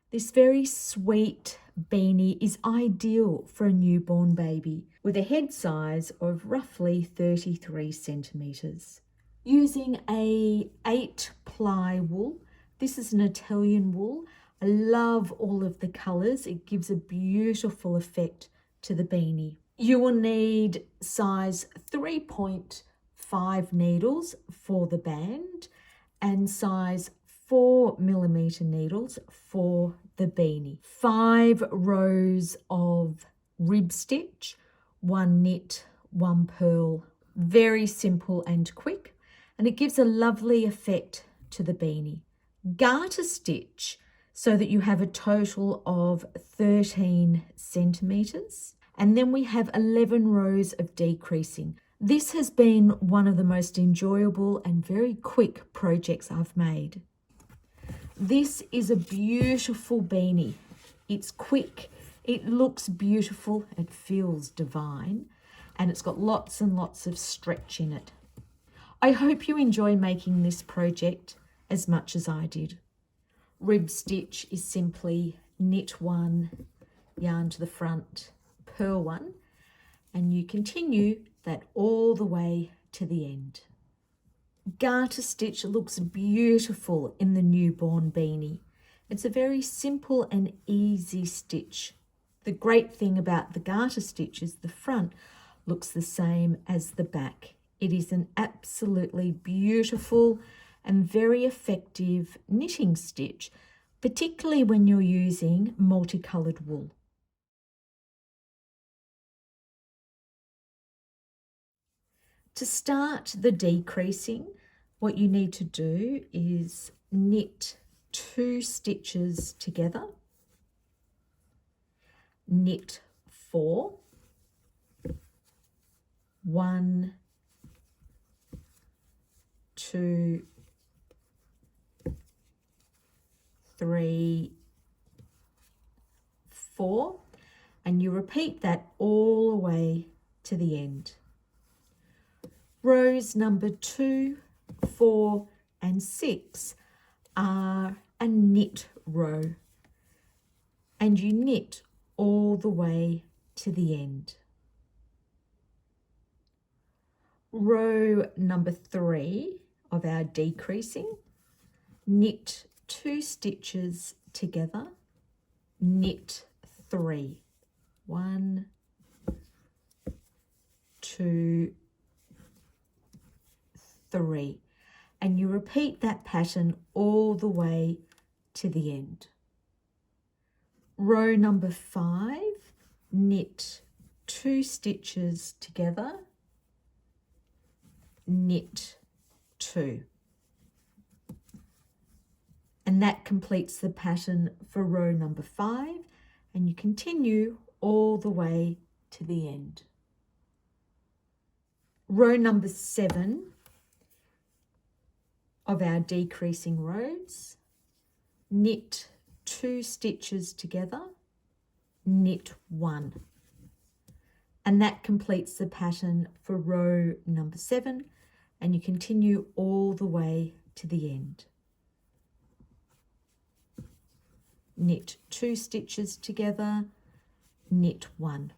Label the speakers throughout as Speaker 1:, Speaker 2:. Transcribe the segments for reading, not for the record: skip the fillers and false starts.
Speaker 1: This very sweet beanie is ideal for a newborn baby with a head size of roughly 33 centimetres. Using a 8-ply wool, this is an Italian wool. I love all of the colours. It gives a beautiful effect to the beanie. You will need size 3.5 needles for the band and size 4mm needles for the beanie. 5 rows of rib stitch, 1 knit, 1 purl. Very simple and quick, and it gives a lovely effect to the beanie. Garter stitch so that you have a total of 13 centimetres, and then we have 11 rows of decreasing. This has been one of the most enjoyable and very quick projects I've made. This is a beautiful beanie. It's quick, it looks beautiful, it feels divine, and it's got lots and lots of stretch in it. I hope you enjoy making this project as much as I did. Rib stitch is simply knit 1, yarn to the front, purl 1, and you continue that all the way to the end. Garter stitch looks beautiful in the newborn beanie. It's a very simple and easy stitch. The great thing about the garter stitch is the front looks the same as the back. It is an absolutely beautiful and very effective knitting stitch, particularly when you're using multicoloured wool. To start the decreasing, what you need to do is knit 2 stitches together, knit 4, 1, 2, 3, 4, and you repeat that all the way to the end. Rows number 2, 4 and 6 are a knit row, and you knit all the way to the end. Row number 3 of our decreasing, knit 2 stitches together, knit 3, 1, 2, 3, and you repeat that pattern all the way to the end. Row number 5, knit 2 stitches together, knit 2, and that completes the pattern for row number 5, and you continue all the way to the end. Row number 7 of our decreasing rows, knit 2 stitches together, knit 1, and that completes the pattern for row number 7, and you continue all the way to the end. Knit 2 stitches together, knit 1.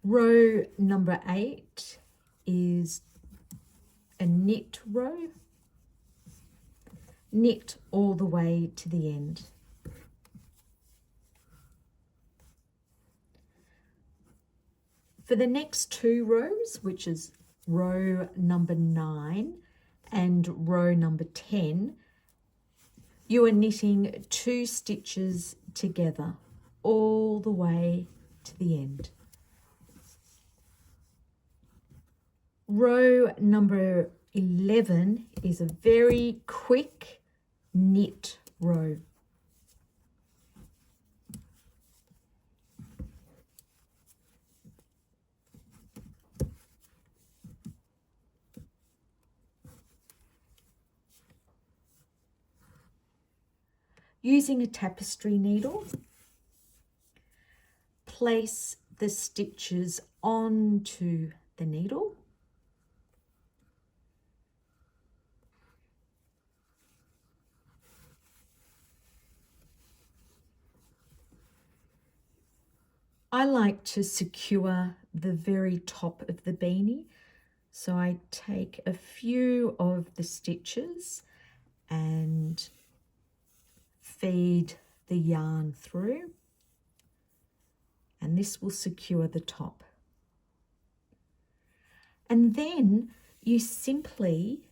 Speaker 1: Row number 8 is a knit row, knit all the way to the end. For the next 2 rows, which is row number 9 and row number 10, you are knitting 2 stitches together all the way to the end. Row number 11 is a very quick knit row. Using a tapestry needle, place the stitches onto the needle. I like to secure the very top of the beanie. So I take a few of the stitches and feed the yarn through, and this will secure the top. And then you simply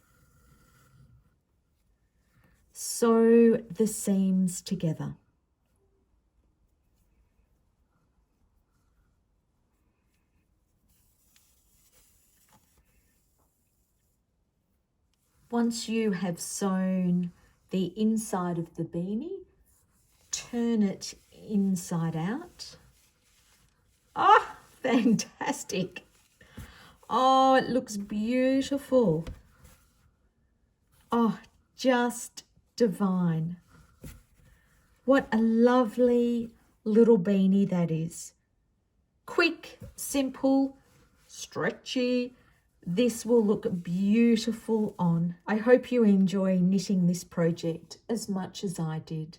Speaker 1: sew the seams together. Once you have sewn the inside of the beanie, turn it inside out. Oh, fantastic. Oh, it looks beautiful. Oh, just divine. What a lovely little beanie that is. Quick, simple, stretchy. This will look beautiful on. I hope you enjoy knitting this project as much as I did.